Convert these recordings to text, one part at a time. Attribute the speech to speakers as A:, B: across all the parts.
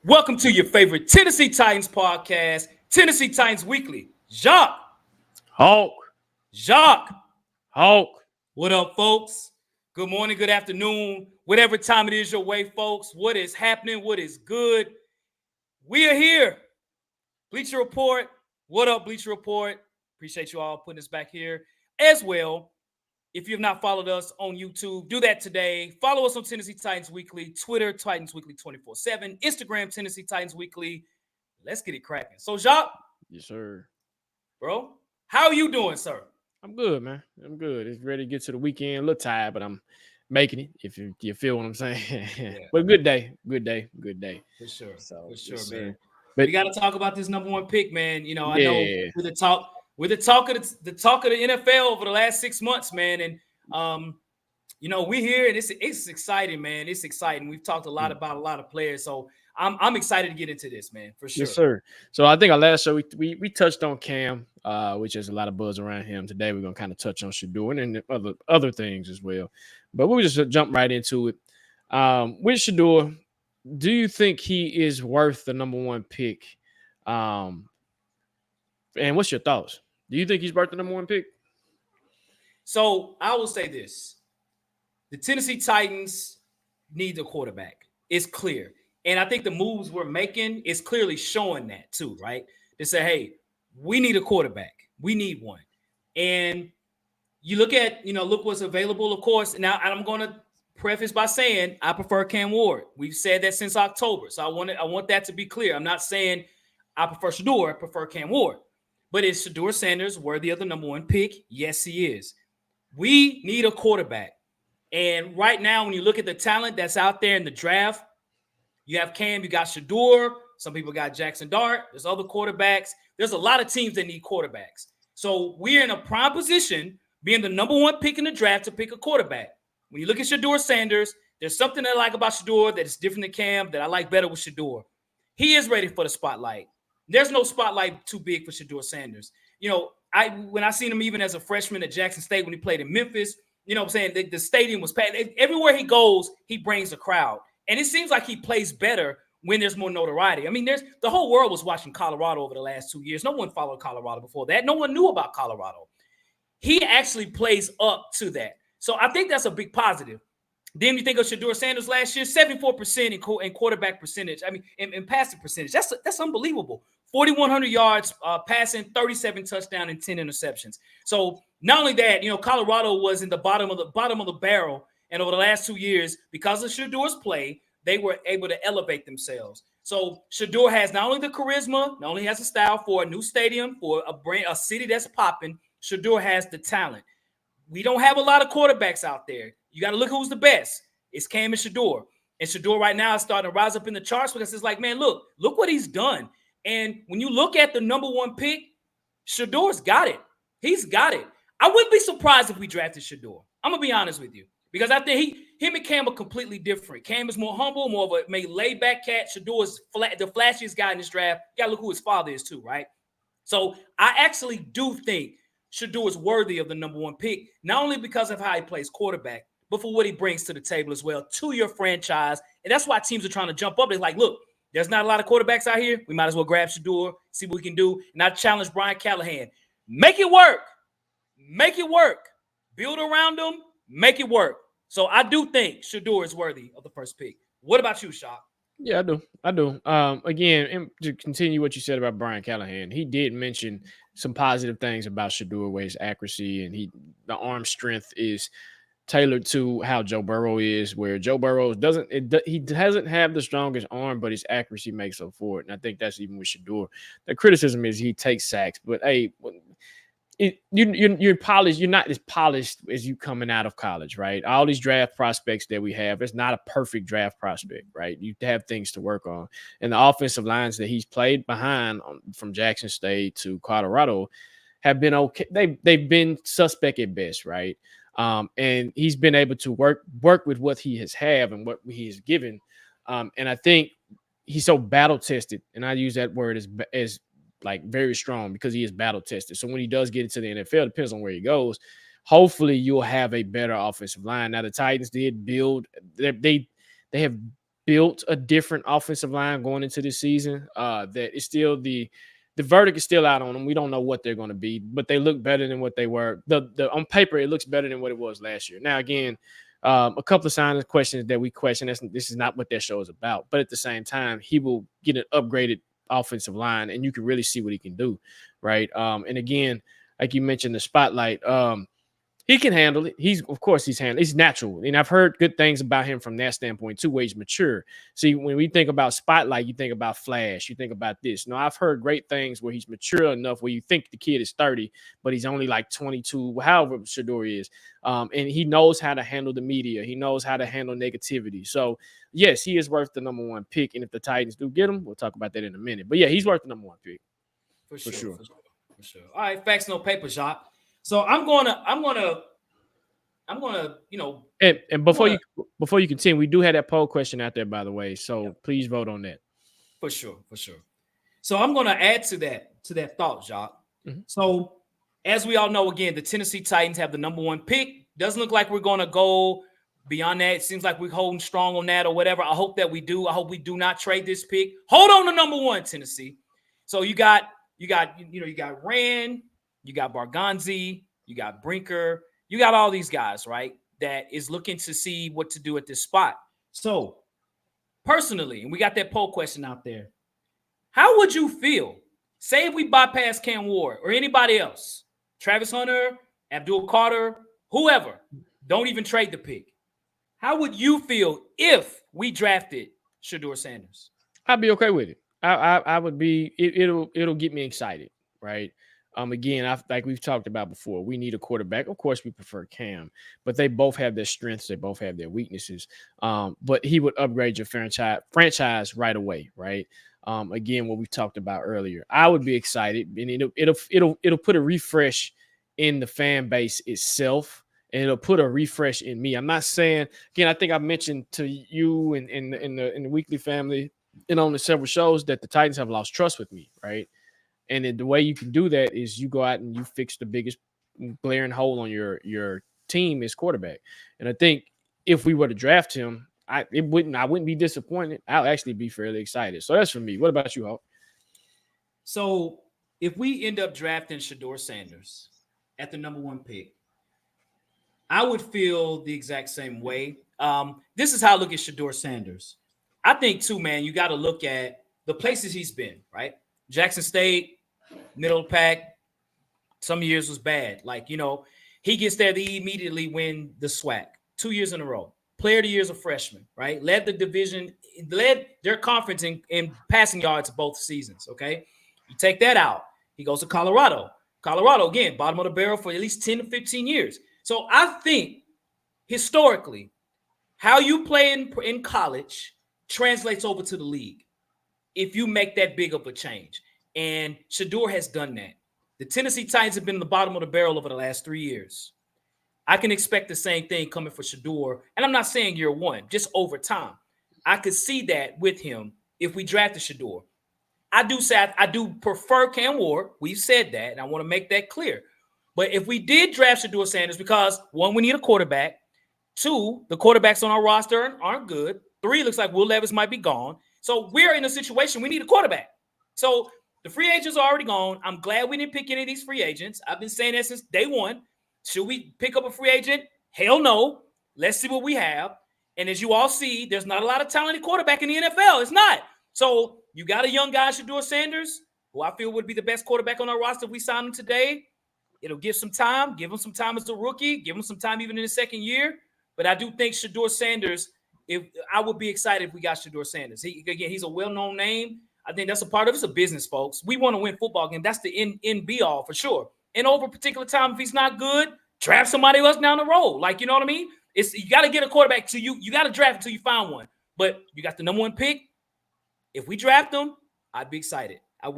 A: Welcome to your favorite Tennessee Titans podcast, Tennessee Titans Weekly. Jacques.
B: Hawk.
A: What up, folks? Good morning, good afternoon, whatever time it is your way, folks. What is happening? What is good? We are here. Bleacher Report. What up, Bleacher Report? Appreciate you all putting us back here as well. If you have not followed us on YouTube, do that today. Follow us on Tennessee Titans Weekly, Twitter, Titans Weekly 24/7, Instagram, Tennessee Titans Weekly. Let's get it cracking. So, Jacques.
B: Yes, sir.
A: Bro, how are you doing, sir?
B: I'm good, man. I'm good. It's ready to get to the weekend. A little tired, but I'm making it, if you feel what I'm saying. Yeah. But good day.
A: For sure.
B: So,
A: for sure,
B: yes,
A: man.
B: Sir. But
A: we got to talk about this number one pick, man. You know, I know we're the talk of the NFL over the last 6 months, man. And you know, we're here and it's exciting, man. It's exciting. We've talked a lot about a lot of players, so I'm excited to get into this, man, for sure.
B: Yes, sir. So I think our last show we touched on Cam, which has a lot of buzz around him. Today we're gonna kind of touch on Shedeur and other things as well. But we'll just jump right into it. With Shedeur, do you think he is worth the number one pick? And what's your thoughts? Do you think he's worth the number one pick?
A: So I will say this. The Tennessee Titans need a quarterback. It's clear. And I think the moves we're making is clearly showing that too, right? To say, hey, we need a quarterback. We need one. And you look what's available, of course. Now, I'm going to preface by saying I prefer Cam Ward. We've said that since October. So I want that to be clear. I'm not saying I prefer Shedeur. I prefer Cam Ward. But is Shedeur Sanders worthy of the number one pick? Yes, he is. We need a quarterback. And right now, when you look at the talent that's out there in the draft, you have Cam, you got Shedeur. Some people got Jackson Dart. There's other quarterbacks. There's a lot of teams that need quarterbacks. So we're in a prime position, being the number one pick in the draft, to pick a quarterback. When you look at Shedeur Sanders, there's something I like about Shedeur that is different than Cam that I like better with Shedeur. He is ready for the spotlight. There's no spotlight too big for Shedeur Sanders. You know, when I seen him even as a freshman at Jackson State when he played in Memphis, you know what I'm saying? The stadium was packed. Everywhere he goes, he brings a crowd. And it seems like he plays better when there's more notoriety. I mean, the whole world was watching Colorado over the last 2 years. No one followed Colorado before that. No one knew about Colorado. He actually plays up to that. So I think that's a big positive. Then you think of Shedeur Sanders last year, 74% in quarterback percentage. I mean, in passing percentage. That's unbelievable. 4,100 yards passing, 37 touchdowns, and 10 interceptions. So not only that, you know, Colorado was in the bottom of the barrel, and over the last 2 years, because of Shedeur's play, they were able to elevate themselves. So Shedeur has not only the charisma, not only has a style for a new stadium, for a city that's popping. Shedeur has the talent. We don't have a lot of quarterbacks out there. You got to look who's the best. It's Cam and Shedeur. And Shedeur right now is starting to rise up in the charts because it's like, man, look what he's done. And when you look at the number one pick, Shedeur's got it. He's got it. I wouldn't be surprised if we drafted Shedeur. I'm going to be honest with you. Because I think him and Cam are completely different. Cam is more humble, more of a maybe laid-back cat. Shedeur is the flashiest guy in this draft. You got to look who his father is too, right? So I actually do think Shedeur is worthy of the number one pick, not only because of how he plays quarterback, but for what he brings to the table as well, to your franchise. And that's why teams are trying to jump up. They're like, look, there's not a lot of quarterbacks out here. We might as well grab Shedeur, see what we can do. And I challenge Brian Callahan. Make it work. Make it work. Build around him. Make it work. So I do think Shedeur is worthy of the first pick. What about you, Shaq?
B: Yeah, I do. Again, and to continue what you said about Brian Callahan, he did mention some positive things about Shedeur, where his accuracy and the arm strength is tailored to how Joe Burrow is, where Joe Burrow doesn't have the strongest arm, but his accuracy makes up for it. And I think that's even with Shedeur. The criticism is he takes sacks, but hey, you're polished. You're not as polished as you coming out of college, right? All these draft prospects that we have, it's not a perfect draft prospect, right? You have things to work on, and the offensive lines that he's played behind from Jackson State to Colorado have been okay. They've been suspect at best, right? And he's been able to work with what he has and what he has given, and I think he's so battle tested, and I use that word as like very strong because he is battle tested. So when he does get into the NFL, depends on where he goes. Hopefully, you'll have a better offensive line. Now the Titans did build; they have built a different offensive line going into this season. That is still the verdict is still out on them. We don't know what they're going to be, but they look better than what they were. The on paper, it looks better than what it was last year. Now, again, a couple of signs questions that we question. This is not what that show is about. But at the same time, he will get an upgraded offensive line, and you can really see what he can do, right? And again, like you mentioned, the spotlight. He can handle it. He's natural. And I've heard good things about him from that standpoint too, where he's mature. See, when we think about spotlight, you think about flash, you think about this. No, I've heard great things where he's mature enough where you think the kid is 30, but he's only like 22, however Shedeur is. And he knows how to handle the media. He knows how to handle negativity. So, yes, he is worth the number 1 pick. And if the Titans do get him, we'll talk about that in a minute. But yeah, he's worth the number 1 pick.
A: For sure. All right, facts, no paper, Jacques. So I'm gonna,
B: And before you continue, we do have that poll question out there, by the way. So please vote on that.
A: For sure. So I'm gonna add to that thought, Jacques. Mm-hmm. So as we all know, again, the Tennessee Titans have the number 1 pick. Doesn't look like we're gonna go beyond that. It seems like we're holding strong on that or whatever. I hope that we do. I hope we do not trade this pick. Hold on to number 1, Tennessee. So you got Rand, you got Barganzi, you got Brinker, you got all these guys, right? That is looking to see what to do at this spot. So personally, and we got that poll question out there, how would you feel? Say if we bypass Cam Ward or anybody else, Travis Hunter, Abdul Carter, whoever, don't even trade the pick. How would you feel if we drafted Shedeur Sanders?
B: I'd be okay with it. I would be. It'll get me excited, right? Again, like we've talked about before, we need a quarterback. Of course, we prefer Cam, but they both have their strengths. They both have their weaknesses. But he would upgrade your franchise right away, right? Again, what we talked about earlier, I would be excited, and it'll put a refresh in the fan base itself, and it'll put a refresh in me. I'm not saying, again, I think I mentioned to you and in the weekly family and on the several shows that the Titans have lost trust with me, right? And the way you can do that is you go out and you fix the biggest glaring hole on your team is quarterback. And I think if we were to draft him, I wouldn't be disappointed. I'll actually be fairly excited. So that's for me. What about you, Hawk?
A: So if we end up drafting Shedeur Sanders at the number 1 pick, I would feel the exact same way. This is how I look at Shedeur Sanders. I think too, man, you got to look at the places he's been, right? Jackson State, middle of the pack. Some years was bad. Like, he gets there, they immediately win the SWAC 2 years in a row. Player of the year as a freshman, right? Led the division, led their conference in passing yards both seasons, okay? You take that out. He goes to Colorado. Colorado, again, bottom of the barrel for at least 10 to 15 years. So I think historically, how you play in college translates over to the league if you make that big of a change. And Shedeur has done that. The Tennessee Titans have been in the bottom of the barrel over the last 3 years. I can expect the same thing coming for Shedeur. And I'm not saying year 1, just over time. I could see that with him if we drafted Shedeur. I do prefer Cam Ward. We've said that, and I want to make that clear. But if we did draft Shedeur Sanders, because 1, we need a quarterback. 2, the quarterbacks on our roster aren't good. 3, looks like Will Levis might be gone. So we're in a situation we need a quarterback. So the free agents are already gone. I'm glad we didn't pick any of these free agents. I've been saying that since day 1. Should we pick up a free agent? Hell no. Let's see what we have. And as you all see, there's not a lot of talented quarterback in the NFL. It's not. So you got a young guy, Shedeur Sanders, who I feel would be the best quarterback on our roster if we sign him today. It'll give some time. Give him some time as a rookie. Give him some time even in his second year. But I do think Shedeur Sanders, I would be excited if we got Shedeur Sanders. He's a well-known name. I think that's a part of it's a business, folks. We want to win football games. That's the end be all for sure. And over a particular time, if he's not good, draft somebody else down the road. Like, you know what I mean? You got to get a quarterback till you got to draft until you find one. But you got the number 1 pick. If we draft them, I'd be excited. I'd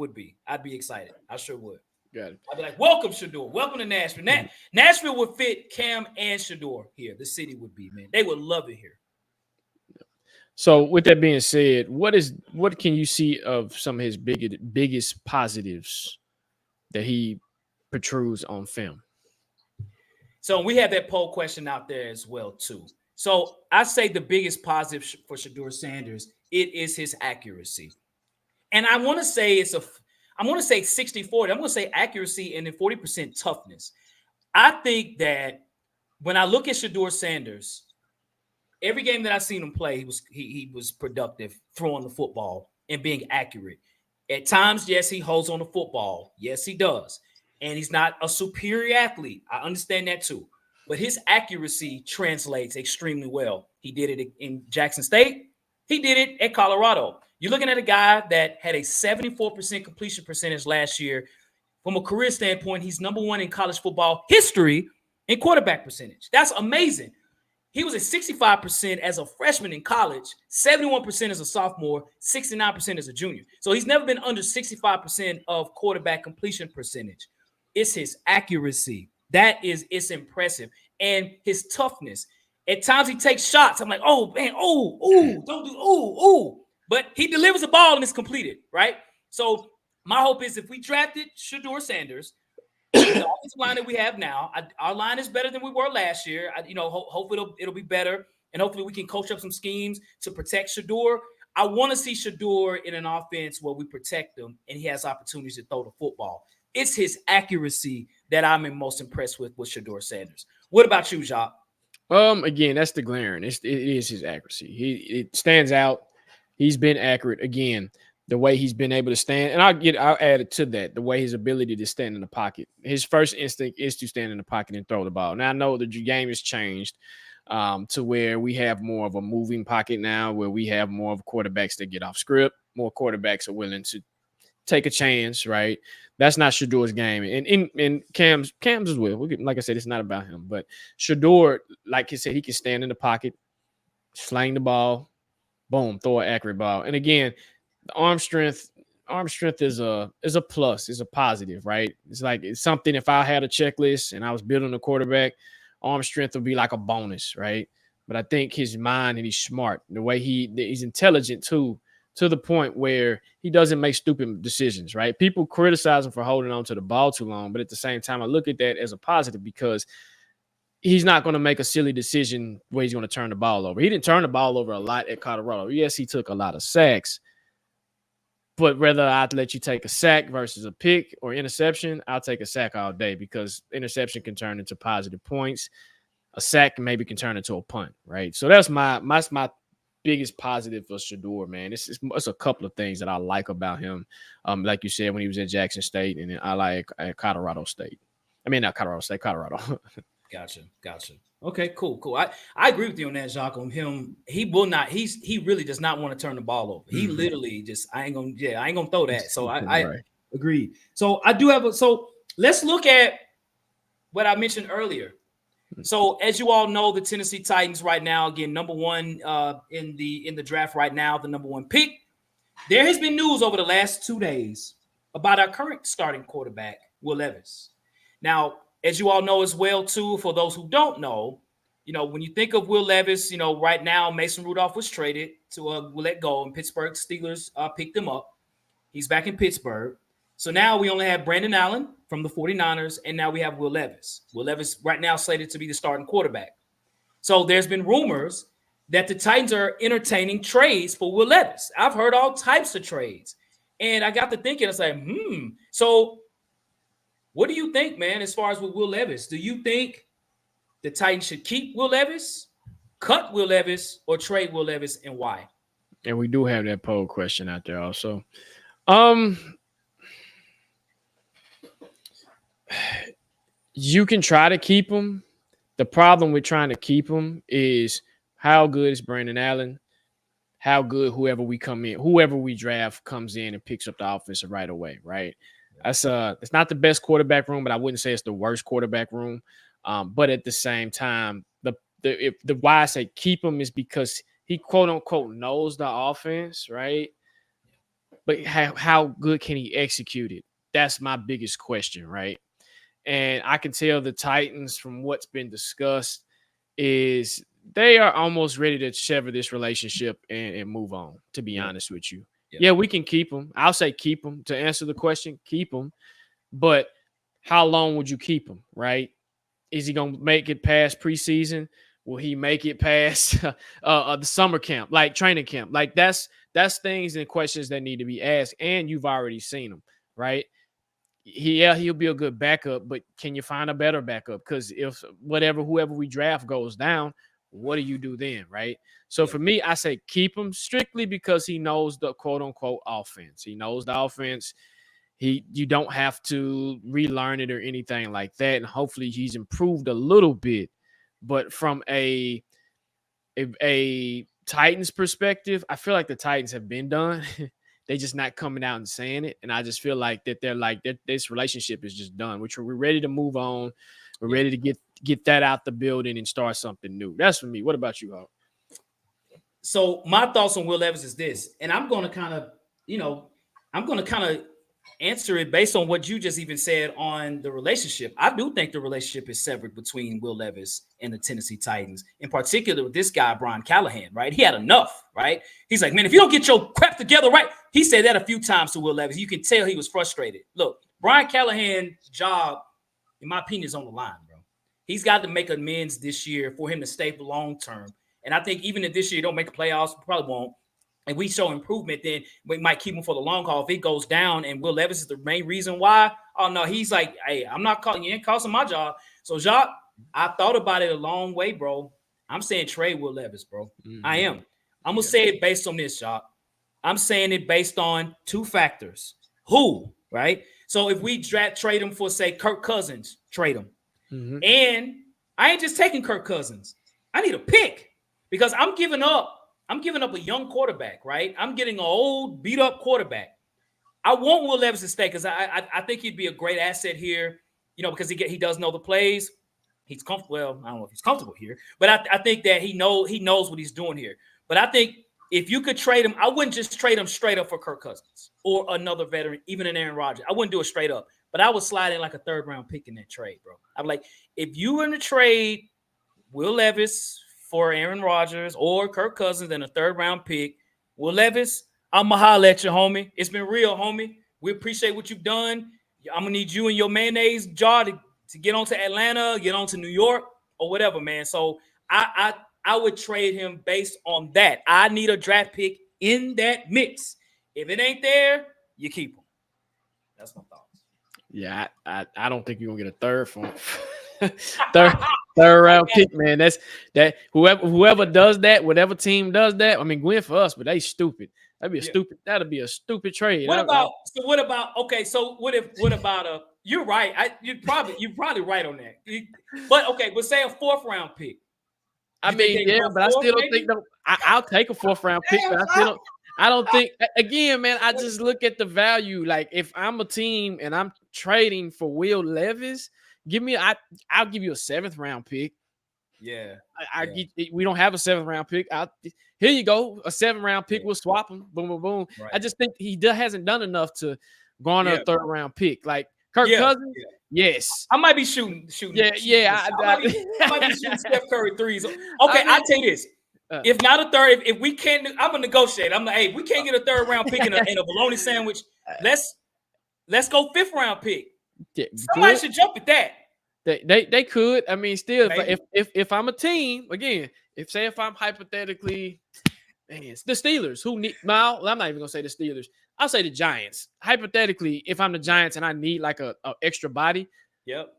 A: be excited. I sure would.
B: Got it.
A: I'd be like, welcome, Shedeur. Welcome to Nashville. Nashville would fit Cam and Shedeur here. The city would be, man. They would love it here.
B: So with that being said, what can you see of some of his biggest positives that he protrudes on film?
A: So we have that poll question out there as well, too. So I say the biggest positive for Shedeur Sanders, it is his accuracy. And I want to say I'm going to say 60-40. I'm going to say accuracy and then 40% toughness. I think that when I look at Shedeur Sanders, every game that I've seen him play, he was productive throwing the football and being accurate. At times, yes, he holds on the football. Yes, he does. And he's not a superior athlete. I understand that too. But his accuracy translates extremely well. He did it in Jackson State. He did it at Colorado. You're looking at a guy that had a 74% completion percentage last year. From a career standpoint, he's number one in college football history in quarterback percentage. That's amazing. He was at 65% as a freshman in college, 71% as a sophomore, 69% as a junior. So he's never been under 65% of quarterback completion percentage. It's his accuracy. It's impressive. And his toughness. At times he takes shots. I'm like, oh, man, don't do. But he delivers the ball and it's completed, right? So my hope is if we drafted Shedeur Sanders, the offensive line that we have now, our line is better than we were last year. Hopefully it'll be better, and hopefully we can coach up some schemes to protect Shedeur. I want to see Shedeur in an offense where we protect him and he has opportunities to throw the football. It's his accuracy that I'm most impressed with Shedeur Sanders. What about you, Jacques?
B: Again, that's the glaring. It is his accuracy. It stands out. He's been accurate again. The way he's been able to stand, and I'll add it to that, the way his ability to stand in the pocket. His first instinct is to stand in the pocket and throw the ball. Now I know the game has changed to where we have more of a moving pocket now, where we have more of quarterbacks that get off script. More quarterbacks are willing to take a chance, right? That's not Shedeur's game, and Cam's as well. Like I said, it's not about him, but Shedeur, like he said, he can stand in the pocket, slang the ball, boom, throw an accurate ball, and again. The arm strength is a plus, is a positive, right? It's something. If I had a checklist and I was building a quarterback, arm strength would be like a bonus, right? But I think his mind, and he's smart. The way he's intelligent too, to the point where he doesn't make stupid decisions, right? People criticize him for holding on to the ball too long, but at the same time, I look at that as a positive because he's not going to make a silly decision where he's going to turn the ball over. He didn't turn the ball over a lot at Colorado. Yes, he took a lot of sacks. But whether I'd let you take a sack versus a pick or interception, I'll take a sack all day because interception can turn into positive points. A sack maybe can turn into a punt, right? So that's my biggest positive for Shedeur, man. It's a couple of things that I like about him. Like you said, when he was at Jackson State, and then I like at Colorado State. I mean, not Colorado State, Colorado.
A: Gotcha. Okay, cool. I agree with you on that, Jacques. On him, he really does not want to turn the ball over. He literally just, I ain't gonna throw that. So I agree. So I do have so let's look at what I mentioned earlier. So as you all know, the Tennessee Titans right now, again, number one in the draft right now, the number one pick. There has been news over the last 2 days about our current starting quarterback, Will Levis. Now, as you all know as well, too, for those who don't know, when you think of Will Levis, right now Mason Rudolph was traded to let go, and Pittsburgh Steelers picked him up. He's back in Pittsburgh. So now we only have Brandon Allen from the 49ers, and now we have Will Levis. Will Levis right now slated to be the starting quarterback. So there's been rumors that the Titans are entertaining trades for Will Levis. I've heard all types of trades. And I got to thinking, I was like, So what do you think, man, as far as with Will Levis? Do you think the Titans should keep Will Levis, cut Will Levis, or trade Will Levis, and why?
B: And we do have that poll question out there also. You can try to keep him. The problem with trying to keep him is how good is Brandon Allen? How good whoever we draft comes in and picks up the offensive right away, right? It's not the best quarterback room, but I wouldn't say it's the worst quarterback room. But at the same time, the why I say keep him is because he quote unquote knows the offense, right? But how good can he execute it? That's my biggest question, right? And I can tell the Titans from what's been discussed is they are almost ready to sever this relationship and move on, to be honest with you. Yeah, we can keep him. I'll say keep him. To answer the question, keep him. But how long would you keep him, right? Is he going to make it past preseason? Will he make it past the summer camp, like training camp? Like that's things and questions that need to be asked, and you've already seen them, right? He'll be a good backup, but can you find a better backup? Because if whoever we draft goes down, what do you do then, right? So for me, I say keep him strictly because he knows the quote unquote offense. He knows the offense. You don't have to relearn it or anything like that, and hopefully he's improved a little bit. But from a Titans perspective, I feel like the Titans have been done. They just not coming out and saying it. And I just feel like that they're like that this relationship is just done, which we're ready to move on. We're ready to get that out the building and start something new. That's for me. What about you, Hawk?
A: So my thoughts on Will Levis is this, and I'm going to kind of answer it based on what you just even said on the relationship. I do think the relationship is severed between Will Levis and the Tennessee Titans, in particular with this guy, Brian Callahan, right? He had enough, right? He's like, man, if you don't get your crap together, right? He said that a few times to Will Levis. You can tell he was frustrated. Look, Brian Callahan's job, in my opinion, is on the line, bro. He's got to make amends this year for him to stay for long term. And I think even if this year don't make the playoffs, probably won't, and we show improvement, then we might keep him for the long haul. If he goes down and Will Levis is the main reason why, oh no, he's like, hey, I'm not calling you, ain't costing my job. So Jacques, I thought about it a long way, bro. I'm saying trade Will Levis, bro. Mm-hmm. I am. I'm gonna say it based on this, Jacques. I'm saying it based on two factors. Who, right? So if we trade him for, say, Kirk Cousins, trade him. Mm-hmm. And I ain't just taking Kirk Cousins. I need a pick because I'm giving up a young quarterback, right? I'm getting an old, beat-up quarterback. I want Will Levis to stay because I think he'd be a great asset here, because he does know the plays. He's comfortable. Well, I don't know if he's comfortable here, but I think that he knows what he's doing here. But I think if you could trade him, I wouldn't just trade him straight up for Kirk Cousins or another veteran, even an Aaron Rodgers. I wouldn't do it straight up, but I would slide in like a third-round pick in that trade, bro. I'm like, if you were to trade Will Levis for Aaron Rodgers or Kirk Cousins and a third-round pick, Will Levis, I'm going to holler at you, homie. It's been real, homie. We appreciate what you've done. I'm going to need you and your mayonnaise jar to get on to Atlanta, get on to New York, or whatever, man. So I would trade him based on that. I need a draft pick in that mix. If it ain't there, you keep him. That's my thoughts.
B: Yeah, I don't think you're going to get a third from third round pick, man. That's that whoever does that, whatever team does that. I mean, win for us, but they stupid. That'd be a stupid trade.
A: What about you're right. You're probably right on that. But say a fourth round pick.
B: I mean, yeah, but I still don't think I'll take a fourth round pick, but I don't think again, man, I just look at the value. Like if I'm a team and I'm trading for Will Levis, I'll give you a seventh round pick.
A: Yeah.
B: We don't have a seventh round pick. Here you go. A 7th round pick. We'll swap them. Boom, boom, boom. Right. I just think he hasn't done enough to garner a third round pick. Like Kirk Cousins, yes.
A: I might be shooting.
B: Yeah.
A: I might be shooting Steph Curry threes. Okay, I'll tell you this. If not a third, if we can't, I'm gonna negotiate. I'm like, hey, we can't get a third round pick in a bologna sandwich. Let's go 5th round pick. Somebody should jump at that.
B: They could. I mean, still, if I'm a team, again, if I'm hypothetically, man, the Steelers who need. No, I'm not even gonna say the Steelers. I'll say the Giants. Hypothetically, if I'm the Giants and I need like a extra body,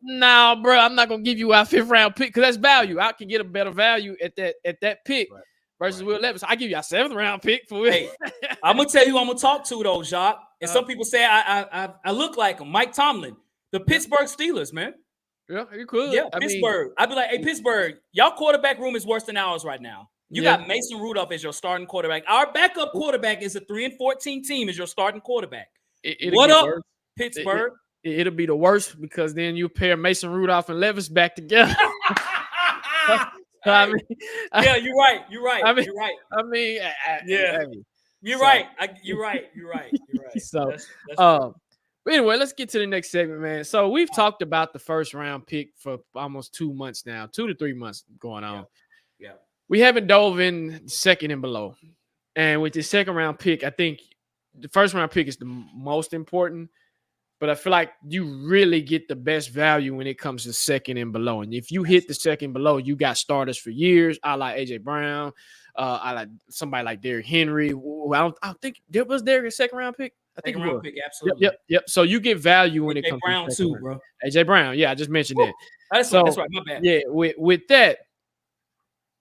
B: no, bro, I'm not gonna give you our 5th round pick because that's value. I can get a better value at that pick versus Will Levis. I give you a 7th round pick for it. Hey,
A: I'm gonna tell you who I'm gonna talk to though, Jacques. And some people say I look like him, Mike Tomlin, the Pittsburgh Steelers, man.
B: Yeah, you could.
A: Yeah, Pittsburgh. I'd be like, hey, Pittsburgh, y'all quarterback room is worse than ours right now. You got Mason Rudolph as your starting quarterback. Our backup quarterback is a 3-14 team as your starting quarterback. What up, Pittsburgh?
B: It'll be the worst because then you pair Mason Rudolph and Levis back together.
A: I mean, you're right. You're right. You're right.
B: So, but anyway, let's get to the next segment, man. So we've talked about the first round pick for almost 2 months now, 2 to 3 months going on.
A: Yeah.
B: We haven't dove in second and below. And with the second round pick, I think the first round pick is the most important. but I feel like you really get the best value when it comes to second and below. And if you hit the second below, you got starters for years. I like AJ Brown. I like somebody like Derrick Henry. I don't think there was Derrick a second round pick. I think
A: Second
B: he
A: round
B: was.
A: pick,
B: Yep,
A: absolutely.
B: yep. So you get value when it
A: AJ
B: comes
A: Brown
B: to second
A: too,
B: round.
A: bro.
B: AJ Brown. Yeah, I just mentioned that.
A: That's
B: So
A: right. My bad.
B: yeah, with that,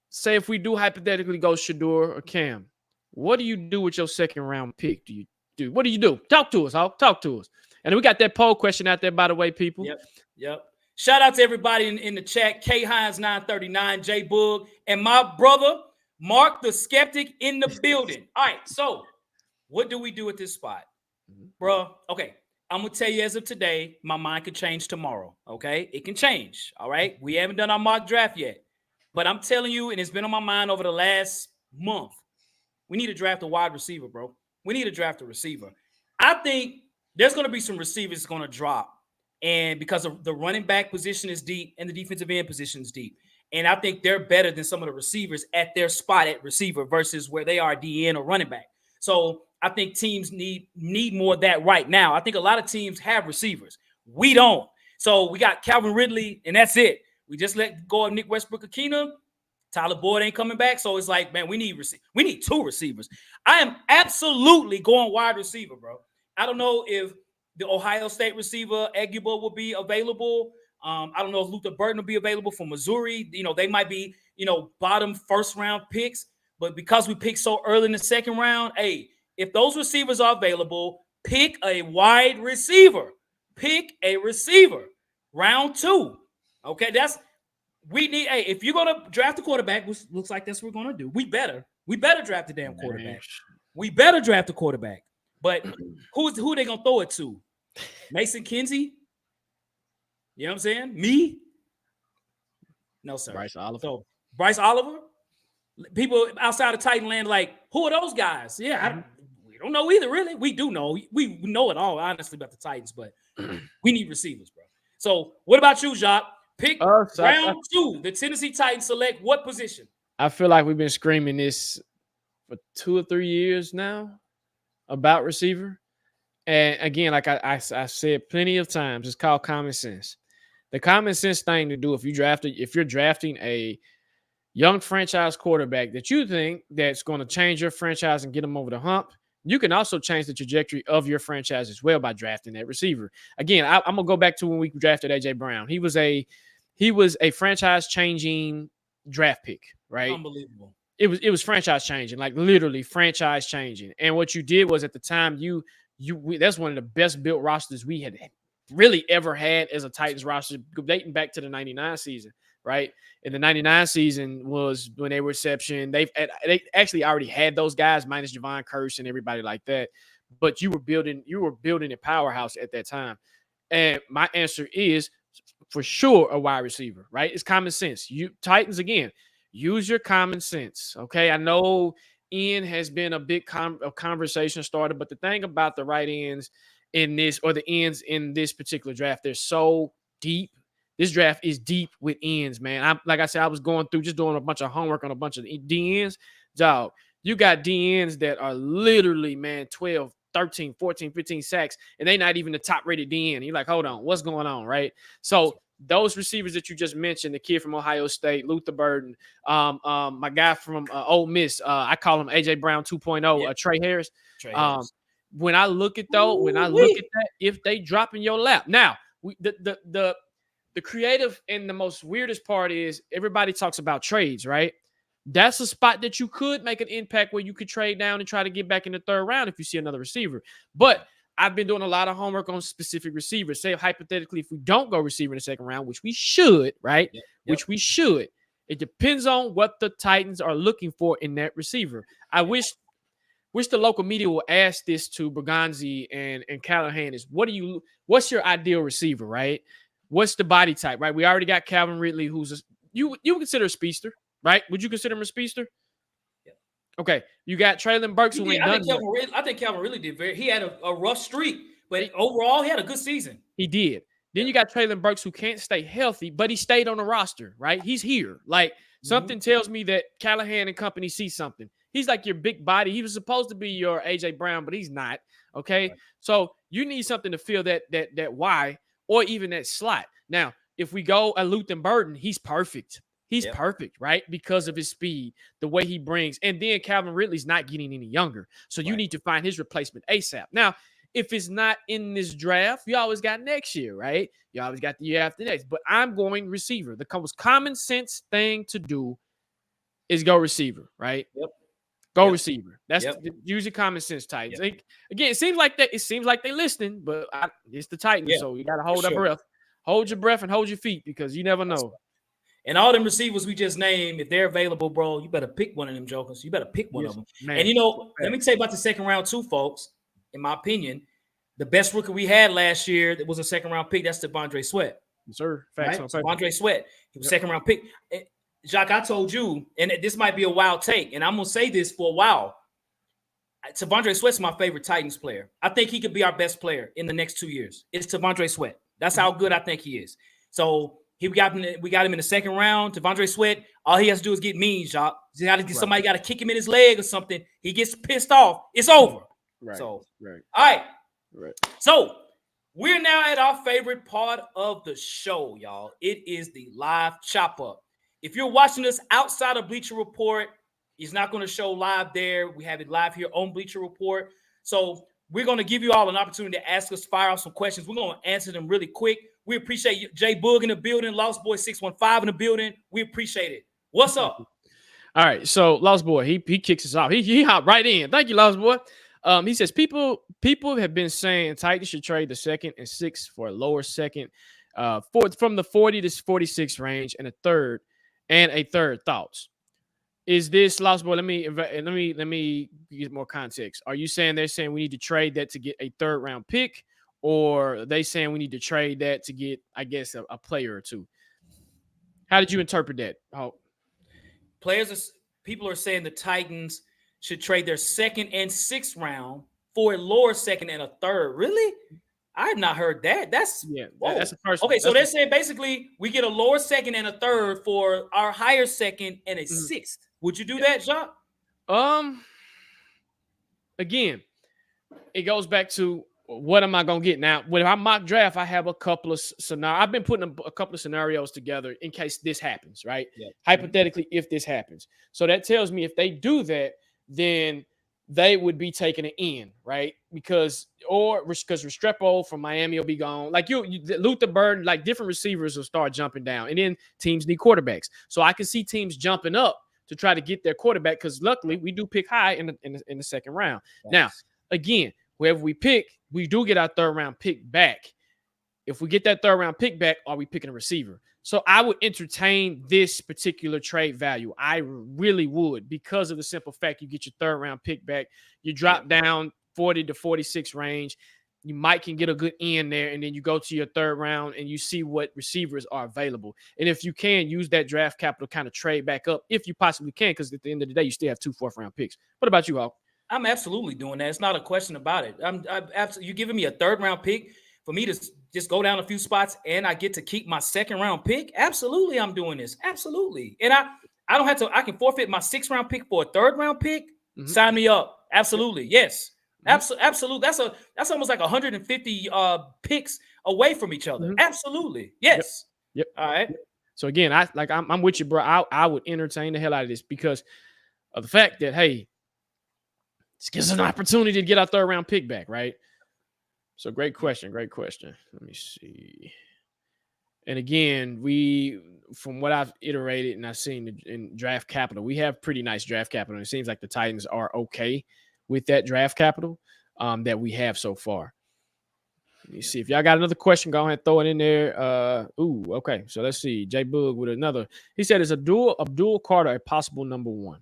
B: say if we do hypothetically go Shedeur or Cam, what do you do with your second round pick? What do you do? Talk to us, Hawk. Talk to us. And we got that poll question out there, by the way, people.
A: Yep. Shout out to everybody in the chat. K Hines 939, J Boog, and my brother Mark the Skeptic in the building. All right, so what do we do at this spot, bro? Okay, I'm gonna tell you as of today, my mind could change tomorrow. Okay, it can change. All right, we haven't done our mock draft yet, but I'm telling you, and it's been on my mind over the last month. We need to draft a wide receiver, bro. We need to draft a receiver. I think there's going to be some receivers going to drop. And because of the running back position is deep and the defensive end position is deep. And I think they're better than some of the receivers at their spot at receiver versus where they are DN or running back. So I think teams need more of that right now. I think a lot of teams have receivers. We don't. So we got Calvin Ridley, and that's it. We just let go of Nick Westbrook-Akina. Tyler Boyd ain't coming back, so it's like, man, we need two receivers. I am absolutely going wide receiver, bro. I don't know if the Ohio State receiver Egbuka will be available. I don't know if Luther Burton will be available from Missouri. You know, they might be, bottom first round picks, but because we picked so early in the second round, hey, if those receivers are available, pick a wide receiver. Pick a receiver. Round 2. Okay, we need, hey, if you're gonna draft a quarterback, which looks like that's what we're gonna do, we better draft a damn quarterback. We better draft a quarterback. But who are they gonna throw it to? Mason Kinsey? You know what I'm saying? Me? No, sir.
B: Bryce Oliver.
A: So Bryce Oliver? People outside of Titan land, like, who are those guys? Yeah, we don't know either, really. We do know. We know it all, honestly, about the Titans, but we need receivers, bro. So what about you, Jacques? Pick round 2. The Tennessee Titans select what position?
B: I feel like we've been screaming this for 2 or 3 years now about receiver. And again, like I said plenty of times, it's called common sense. The common sense thing to do if you're drafting a young franchise quarterback that you think that's going to change your franchise and get them over the hump, you can also change the trajectory of your franchise as well by drafting that receiver. Again, I'm gonna go back to when we drafted AJ Brown. He was a franchise changing draft pick, right?
A: Unbelievable.
B: It was franchise changing, like literally franchise changing. And what you did was at the time that's one of the best built rosters we had really ever had as a Titans roster, dating back to the 99 season, right? And the 99 season was when they were exception. They actually already had those guys minus Javon Curse and everybody like that. But you were building a powerhouse at that time. And my answer is for sure a wide receiver, right? It's common sense. You Titans, again, use your common sense. Okay. I know Ian has been a big conversation starter, but the thing about the right ends in this, or the ends in this particular draft, they're so deep. This draft is deep with ends, man. Like I said, I was going through just doing a bunch of homework on a bunch of DNs. Dog, you got DNs that are literally, man, 12, 13, 14, 15 sacks, and they're not even the top rated DN. You're like, hold on, what's going on, right? So those receivers that you just mentioned, the kid from Ohio State, Luther Burton, my guy from Ole Miss, I call him AJ Brown 2.0, Trey Harris. When I look at that, if they drop in your lap, now the creative and the most weirdest part is everybody talks about trades, right? That's a spot that you could make an impact where you could trade down and try to get back in the third round if you see another receiver. But I've been doing a lot of homework on specific receivers. Say hypothetically, if we don't go receiver in the second round, which we should, right? Which we should. It depends on what the Titans are looking for in that receiver. I wish the local media will ask this to Bergonzi and Callahan is what's your ideal receiver, right? What's the body type, right? We already got Calvin Ridley, who's you would consider a speedster, right? Would you consider him a speedster?
A: Yeah.
B: Okay. You got Traylon Burks, who ain't done
A: yet. I think Calvin really did he had a rough streak, but overall he had a good season.
B: He did. Then you got Traylon Burks, who can't stay healthy, but he stayed on the roster, right? He's here. Like something tells me that Callahan and company see something. He's like your big body. He was supposed to be your AJ Brown, but he's not. Okay,
A: Right.
B: so you need something to fill that Y or even that slot. Now, if we go a Luther Burden, he's perfect. He's
A: Yep.
B: perfect, right? Because of his speed, the way he brings. And then Calvin Ridley's not getting any younger. So you
A: Right.
B: need to find his replacement ASAP. Now, if it's not in this draft, you always got next year, right? You always got the year after next. But I'm going receiver. The most common sense thing to do is go receiver, right?
A: Yep.
B: Go
A: Yep.
B: receiver. That's
A: Yep.
B: usually common sense Titans.
A: Yep.
B: Again, it seems like they listening, but it's the Titans,
A: Yeah,
B: so you got to hold
A: for
B: up
A: sure.
B: breath. Hold your breath and hold your feet because you never
A: That's
B: know.
A: right. And all them receivers we just named, if they're available, bro, you better pick one of them jokers. You better pick one
B: Yes,
A: of them.
B: man.
A: And, let me tell you about the second round too, folks. In my opinion, the best rookie we had last year that was a second round pick, that's Devondre Sweat.
B: Yes, sir. Facts on paper.
A: Devondre Sweat. He was second round pick. Jacques, I told you, and this might be a wild take, and I'm going to say this for a while. Devondre Sweat's my favorite Titans player. I think he could be our best player in the next 2 years. It's Devondre Sweat. That's how good I think he is. So we got him in the second round. Devondre Sweat, all he has to do is get mean, Jacques. Somebody got to kick him in his leg or something. He gets pissed off. It's over.
B: Right.
A: So,
B: right.
A: All right.
B: Right.
A: So we're now at our favorite part of the show, y'all. It is the live chop up. If you're watching us outside of Bleacher Report, it's not going to show live there. We have it live here on Bleacher Report. So we're going to give you all an opportunity to ask us, fire off some questions. We're going to answer them really quick. We appreciate you. Jay Boog in the building, Lost Boy 615 in the building. We appreciate it. What's up?
B: All right. So Lost Boy, he kicks us off. He hopped right in. Thank you, Lost Boy. He says people have been saying Titans should trade the second and sixth for a lower second, from the 40 to 46 range and a third. Thoughts? Is this Lost Boy? Let me get more context. Are you saying they're saying we need to trade that to get a third round pick, or are they saying we need to trade that to get, I guess, a player or two? How did you interpret that?
A: People are saying the Titans should trade their second and sixth round for a lower second and a third. Really? I have not heard that. That's
B: the first.
A: Okay, so they're saying basically we get a lower second and a third for our higher second and a sixth. Would you do that, Jacques?
B: Again, it goes back to what am I gonna get now? When I mock draft, I have a couple of scenarios. I've been putting a couple of scenarios together in case this happens, right?
A: Yeah.
B: Hypothetically, if this happens, so that tells me if they do that, then they would be taking an in, right? Because Restrepo from Miami will be gone. Like Luther Burden, like different receivers will start jumping down, and then teams need quarterbacks. So I can see teams jumping up to try to get their quarterback because luckily we do pick high in the second round. Yes. Now, again, wherever we pick, we do get our third round pick back. If we get that third round pick back, are we picking a receiver? So I would entertain this particular trade value. I really would, because of the simple fact you get your third round pick back. You drop down 40 to 46 range. You might can get a good end there, and then you go to your third round and you see what receivers are available. And if you can, use that draft capital kind of trade back up if you possibly can, because at the end of the day, you still have 2 fourth-round picks. What about you, Hawk?
A: I'm absolutely doing that. It's not a question about it. I'm absolutely. You're giving me a third-round pick for me to just go down a few spots and I get to keep my second-round pick? Absolutely, I'm doing this. Absolutely. And I don't have to – I can forfeit my sixth-round pick for a third-round pick. Mm-hmm. Sign me up. Absolutely. Yes. Mm-hmm. Absolutely. That's almost like 150 picks away from each other. Mm-hmm. Absolutely. Yes.
B: Yep.
A: All right.
B: So, again, I'm with you, bro. I would entertain the hell out of this because of the fact that, hey, this gives us an opportunity to get our third-round pick back, right? So great question. Let me see. And again, from what I've iterated and I've seen in draft capital, we have pretty nice draft capital. And it seems like the Titans are okay with that draft capital that we have so far. Let me see. If y'all got another question, go ahead and throw it in there. Okay. So let's see. Jay Boog with another. He said, is Abdul Carter a possible number one?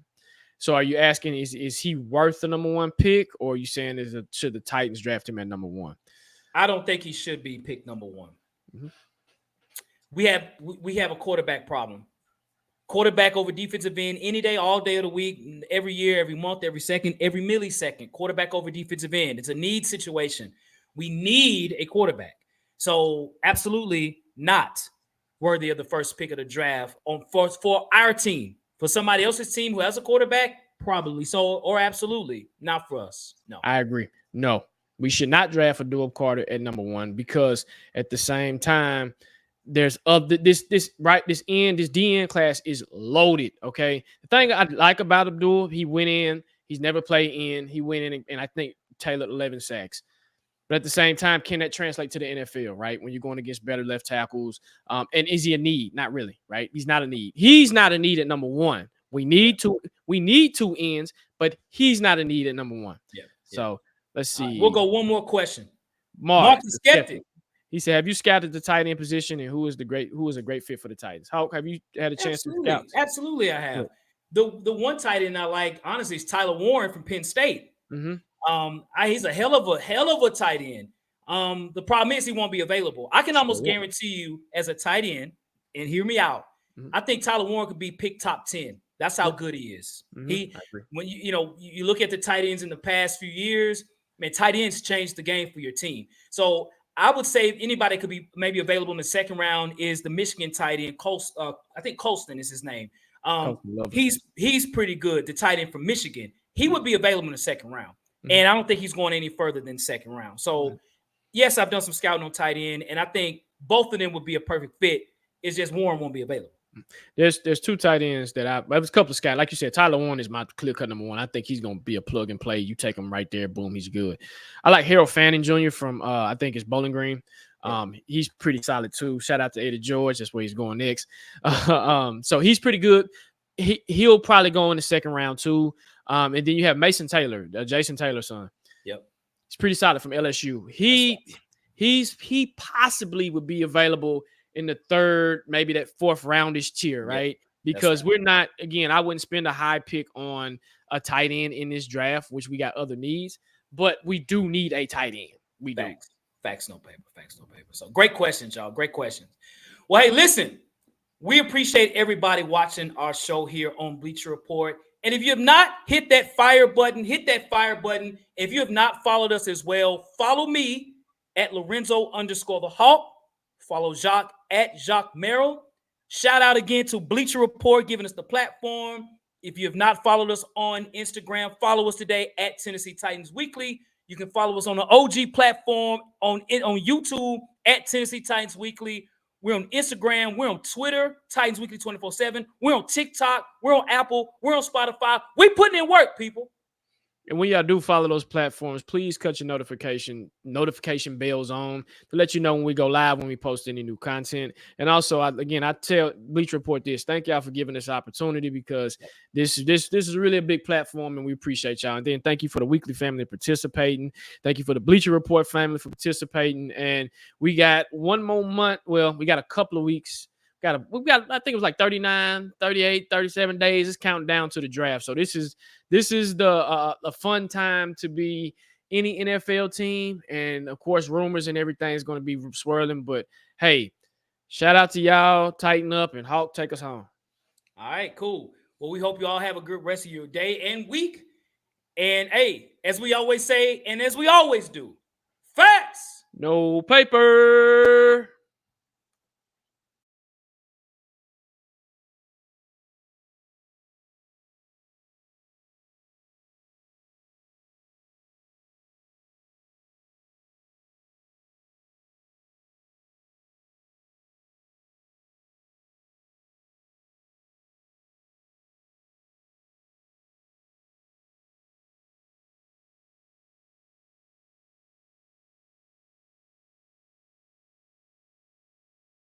B: So are you asking, is he worth the number one pick, or are you saying should the Titans draft him at number one?
A: I don't think he should be picked number one. Mm-hmm. We have a quarterback problem. Quarterback over defensive end any day, all day of the week, every year, every month, every second, every millisecond. Quarterback over defensive end. It's a need situation. We need a quarterback. So absolutely not worthy of the first pick of the draft for our team. For somebody else's team who has a quarterback, Probably so, or absolutely not for us. No.
B: I agree. No, we should not draft a Dual Carter at number 1 because at the same time, there's this DN class is loaded. Okay, the thing I like about Abdul, he went in, he's never played in, he went in and I think tailored 11 sacks. But at the same time, can that translate to the NFL, right? When you're going against better left tackles, and is he a need? Not really, right? He's not a need. He's not a need at number 1. We need 2 ends, but he's not a need at number 1.
A: Yeah.
B: So let's see.
A: We'll go one more question.
B: Mark
A: the Skeptic.
B: He said, "Have you scouted the tight end position, and who is a great fit for the Titans? How have you had a chance to scout?"
A: Absolutely, I have. The one tight end I like, honestly, is Tyler Warren from Penn State. He's a hell of a tight end. The problem is he won't be available. I can almost guarantee you, as a tight end, and hear me out, I think Tyler Warren could be picked top 10. That's how good he is. When you look at the tight ends in the past few years, man, tight ends changed the game for your team. So I would say if anybody could be maybe available in the second round is the Michigan tight end, I think Colston is his name. He's pretty good, the tight end from Michigan. He would be available in the second round. And I don't think he's going any further than second round. So, yes, I've done some scouting on tight end, and I think both of them would be a perfect fit. It's just Warren won't be available.
B: There's 2 tight ends that there's a couple of scouts. Like you said, Tyler Warren is my clear-cut number 1. I think he's going to be a plug-and-play. You take him right there, boom, he's good. I like Harold Fanning Jr. from, I think it's Bowling Green. He's pretty solid, too. Shout out to Eddie George. That's where he's going next. So he's pretty good. He'll probably go in the second round, too. And then you have Mason Taylor, Jason Taylor's son.
A: Yep.
B: He's pretty solid from LSU. He possibly would be available in the 3rd, maybe that 4th roundish tier, right? Because we're not, again, I wouldn't spend a high pick on a tight end in this draft, which we got other needs, but we do need a tight end. We do.
A: Facts, no paper. So great questions, y'all. Great questions. Well, hey, listen, we appreciate everybody watching our show here on Bleacher Report. And if you have not hit that fire button, hit that fire button. If you have not followed us as well, follow me at Lorenzo_the Hawk. Follow Jacques at Jacques Merrill. Shout out again to Bleacher Report giving us the platform. If you have not followed us on Instagram, follow us today at Tennessee Titans Weekly. You can follow us on the OG platform on YouTube at Tennessee Titans Weekly. We're on Instagram. We're on Twitter, Titans Weekly 24/7. We're on TikTok. We're on Apple. We're on Spotify. We putting in work, people.
B: And when y'all do follow those platforms, please cut your notification bells on to let you know when we go live, when we post any new content. And also, I tell Bleacher Report this. Thank y'all for giving this opportunity because this is really a big platform, and we appreciate y'all. And then thank you for the Weekly family participating. Thank you for the Bleacher Report family for participating. And we got one more month. Well, we got a couple of weeks. We've got, I think it was like 39, 38, 37 days. It's counting down to the draft. So this is the fun time to be any NFL team. And of course, rumors and everything is going to be swirling. But hey, shout out to y'all. Tighten up, and Hawk, take us home.
A: All right, cool. Well, we hope you all have a good rest of your day and week. And hey, as we always say, and as we always do, facts.
B: No paper.